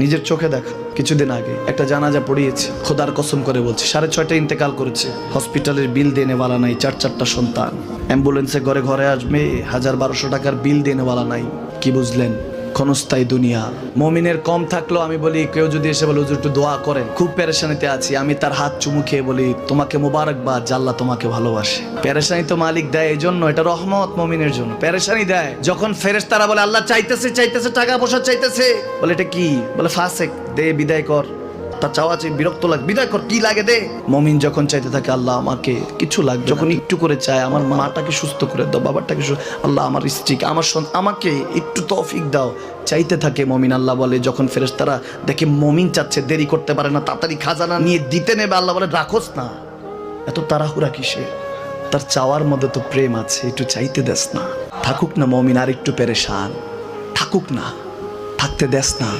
নিজের চোখে দেখা কিছুদিন আগে একটা জানাজা পড়িয়েছে, খোদার কসম করে বলছে 6:30 ইন্তেকাল করেছে। হসপিটালের বিল দেনেওয়ালা নাই, 4 সন্তান, অ্যাম্বুলেন্সে ঘরে ঘরে আসবে, 1000-1200 টাকার বিল দেনেওয়ালা নাই। কি বুঝলেন? ক্ষণস্থায়ী দুনিয়া। মুমিনের কম থাকলেও আমি বলি, কেউ যদি এসে বলে হুজুর একটু দোয়া করেন, খুব পেরেশানিতে আছি, আমি তার হাত চুমু খেয়ে বলি তোমাকে মোবারকবাদ, আল্লাহ তোমাকে ভালোবাসে। পেরেশানি তো মালিক দেয়, এই জন্য এটা রহমত মুমিনের জন্য। পেরেশানি দেয় যখন ফেরেশতারা বলে আল্লাহ চাইতেছে টাকা পয়সা চাইতেছে, বলে এটা কি? বলে ফাসেক, দে বিদায় কর। তার চাওয়া চাই, বিরক্ত লাগে, বিদায় কর, কি লাগে দে। মুমিন যখন চাইতে থাকে আল্লাহ আমাকে কিছু লাগবে, যখন একটু করে চায় আমার মাটাকে সুস্থ করে দাও, বাবাটাকে আল্লাহ আমার স্ত্রীকে, আমার আমাকে একটু তৌফিক দাও, চাইতে থাকে মুমিন। আল্লাহ বলে যখন ফেরেশতারা দেখে মুমিন চাচ্ছে, দেরি করতে পারে না, তাড়াতাড়ি খাজানা নিয়ে দিতে নেবে, আল্লাহ বলে রাখোস না, এত তাড়াহুড়া কিসে? তার চাওয়ার মধ্যে তো প্রেম আছে, একটু চাইতে দেস না। থাকুক না মুমিন আর একটু পেরেশান, থাকুক না, থাকতে দেস না।